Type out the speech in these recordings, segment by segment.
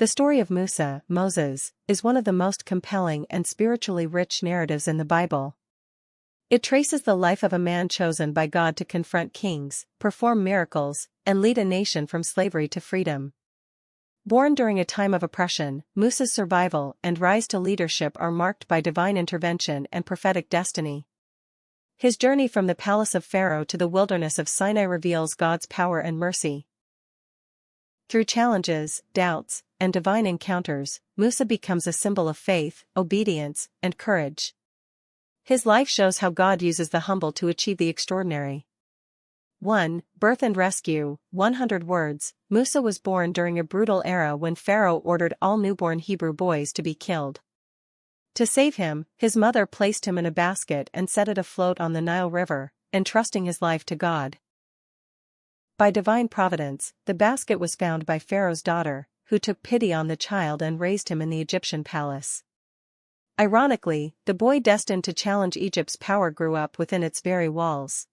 The story of Musa, Moses, is one of the most compelling and spiritually rich narratives in the Bible. It traces the life of a man chosen by God to confront kings, perform miracles, and lead a nation from slavery to freedom. Born during a time of oppression, Musa's survival and rise to leadership are marked by divine intervention and prophetic destiny. His journey from the palace of Pharaoh to the wilderness of Sinai reveals God's power and mercy. Through challenges, doubts, and divine encounters, Musa becomes a symbol of faith, obedience, and courage. His life shows how God uses the humble to achieve the extraordinary. 1. Birth and Rescue, 100 words. Musa was born during a brutal era when Pharaoh ordered all newborn Hebrew boys to be killed. To save him, his mother placed him in a basket and set it afloat on the Nile River, entrusting his life to God. By divine providence, the basket was found by Pharaoh's daughter, who took pity on the child and raised him in the Egyptian palace. Ironically, the boy destined to challenge Egypt's power grew up within its very walls.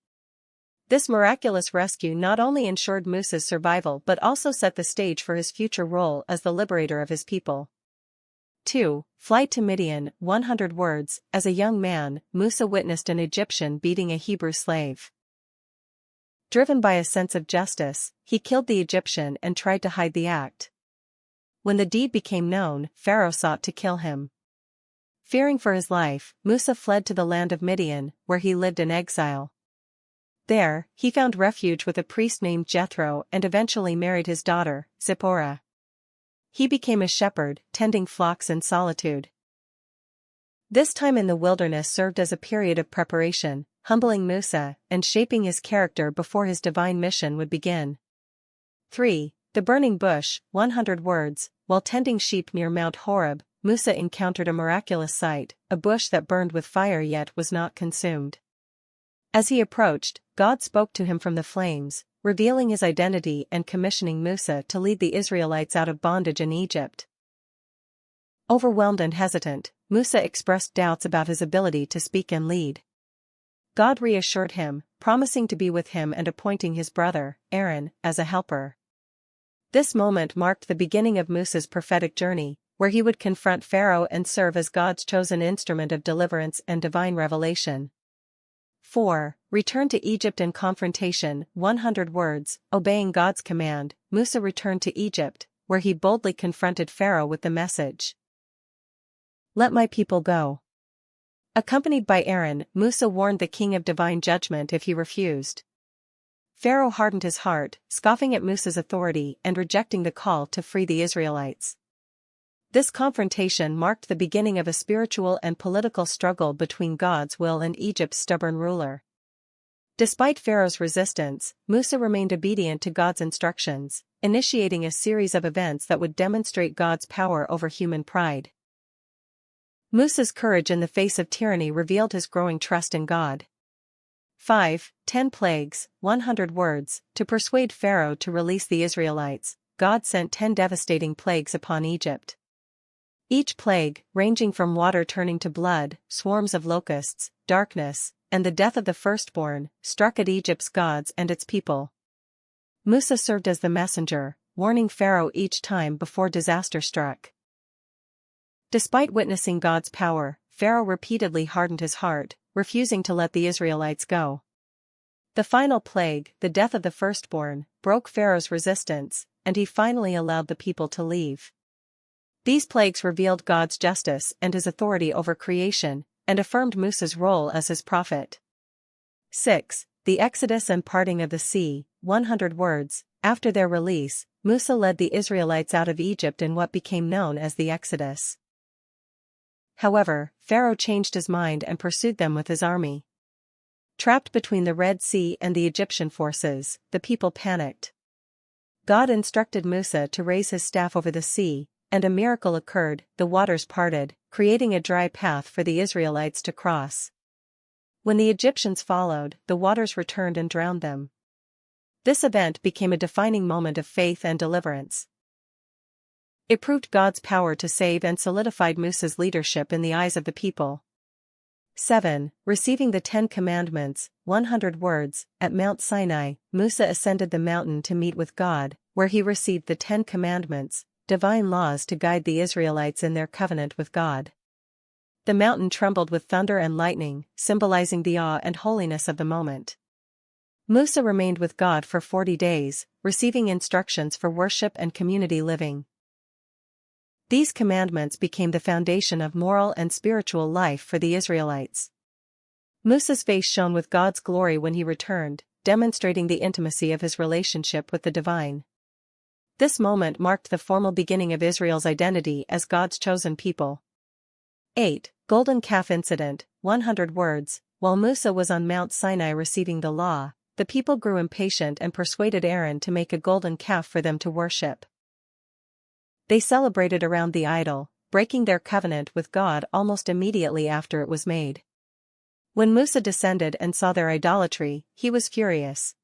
This miraculous rescue not only ensured Musa's survival but also set the stage for his future role as the liberator of his people. 2. Flight to Midian, 100 words. As a young man, Musa witnessed an Egyptian beating a Hebrew slave. Driven by a sense of justice, he killed the Egyptian and tried to hide the act. When the deed became known, Pharaoh sought to kill him. Fearing for his life, Musa fled to the land of Midian, where he lived in exile. There, he found refuge with a priest named Jethro and eventually married his daughter, Zipporah. He became a shepherd, tending flocks in solitude. This time in the wilderness served as a period of preparation, humbling Musa and shaping his character before his divine mission would begin. 3. The burning bush, 100 words. While tending sheep near Mount Horeb, Musa encountered a miraculous sight, a bush that burned with fire yet was not consumed. As he approached, God spoke to him from the flames, revealing his identity and commissioning Musa to lead the Israelites out of bondage in Egypt. Overwhelmed and hesitant, Musa expressed doubts about his ability to speak and lead. God reassured him, promising to be with him and appointing his brother, Aaron, as a helper. This moment marked the beginning of Musa's prophetic journey, where he would confront Pharaoh and serve as God's chosen instrument of deliverance and divine revelation. 4. Return to Egypt and confrontation, 100 words. Obeying God's command, Musa returned to Egypt, where he boldly confronted Pharaoh with the message, "Let my people go." Accompanied by Aaron, Musa warned the king of divine judgment if he refused. Pharaoh hardened his heart, scoffing at Musa's authority and rejecting the call to free the Israelites. This confrontation marked the beginning of a spiritual and political struggle between God's will and Egypt's stubborn ruler. Despite Pharaoh's resistance, Musa remained obedient to God's instructions, initiating a series of events that would demonstrate God's power over human pride. Musa's courage in the face of tyranny revealed his growing trust in God. 5. 10 plagues, 100 words. To persuade Pharaoh to release the Israelites, God sent 10 devastating plagues upon Egypt. Each plague, ranging from water turning to blood, swarms of locusts, darkness, and the death of the firstborn, struck at Egypt's gods and its people. Musa served as the messenger, warning Pharaoh each time before disaster struck. Despite witnessing God's power, Pharaoh repeatedly hardened his heart, refusing to let the Israelites go. The final plague, the death of the firstborn, broke Pharaoh's resistance, and he finally allowed the people to leave. These plagues revealed God's justice and his authority over creation, and affirmed Musa's role as his prophet. 6. The Exodus and Parting of the Sea, 100 words. After their release, Musa led the Israelites out of Egypt in what became known as the Exodus. However, Pharaoh changed his mind and pursued them with his army. Trapped between the Red Sea and the Egyptian forces, the people panicked. God instructed Musa to raise his staff over the sea, and a miracle occurred, the waters parted, creating a dry path for the Israelites to cross. When the Egyptians followed, the waters returned and drowned them. This event became a defining moment of faith and deliverance. It proved God's power to save and solidified Musa's leadership in the eyes of the people. 7. Receiving the 10 Commandments, 100 words. At Mount Sinai, Musa ascended the mountain to meet with God, where he received the 10 Commandments, divine laws to guide the Israelites in their covenant with God. The mountain trembled with thunder and lightning, symbolizing the awe and holiness of the moment. Musa remained with God for 40 days, receiving instructions for worship and community living. These commandments became the foundation of moral and spiritual life for the Israelites. Musa's face shone with God's glory when he returned, demonstrating the intimacy of his relationship with the divine. This moment marked the formal beginning of Israel's identity as God's chosen people. 8. Golden Calf Incident, 100 words. While Musa was on Mount Sinai receiving the law, the people grew impatient and persuaded Aaron to make a golden calf for them to worship. They celebrated around the idol, breaking their covenant with God almost immediately after it was made. When Musa descended and saw their idolatry, he was furious.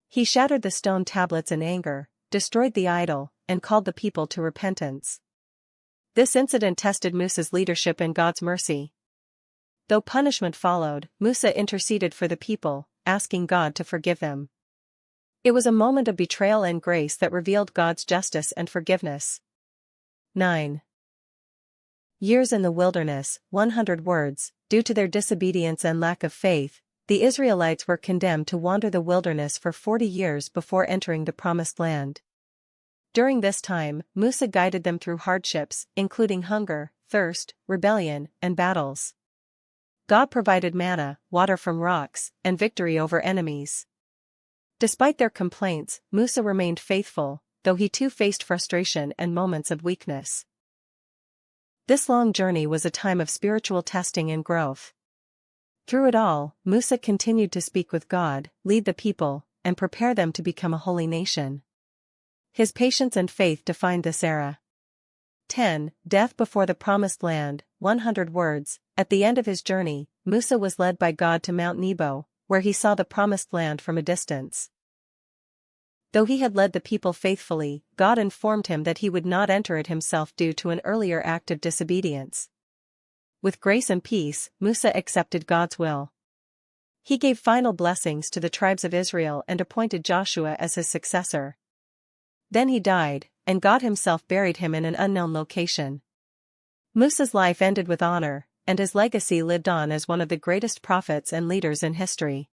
He shattered the stone tablets in anger, destroyed the idol, and called the people to repentance. This incident tested Musa's leadership and God's mercy. Though punishment followed, Musa interceded for the people, asking God to forgive them. It was a moment of betrayal and grace that revealed God's justice and forgiveness. 9. Years in the wilderness, 100 words. Due to their disobedience and lack of faith, the Israelites were condemned to wander the wilderness for 40 years before entering the Promised Land. During this time, Musa guided them through hardships, including hunger, thirst, rebellion, and battles. God provided manna, water from rocks, and victory over enemies. Despite their complaints, Musa remained faithful, though he too faced frustration and moments of weakness. This long journey was a time of spiritual testing and growth. Through it all, Musa continued to speak with God, lead the people, and prepare them to become a holy nation. His patience and faith defined this era. 10. Death before the Promised Land, 100 words. At the end of his journey, Musa was led by God to Mount Nebo, where he saw the Promised Land from a distance. Though he had led the people faithfully, God informed him that he would not enter it himself due to an earlier act of disobedience. With grace and peace, Musa accepted God's will. He gave final blessings to the tribes of Israel and appointed Joshua as his successor. Then he died, and God himself buried him in an unknown location. Musa's life ended with honor, and his legacy lived on as one of the greatest prophets and leaders in history.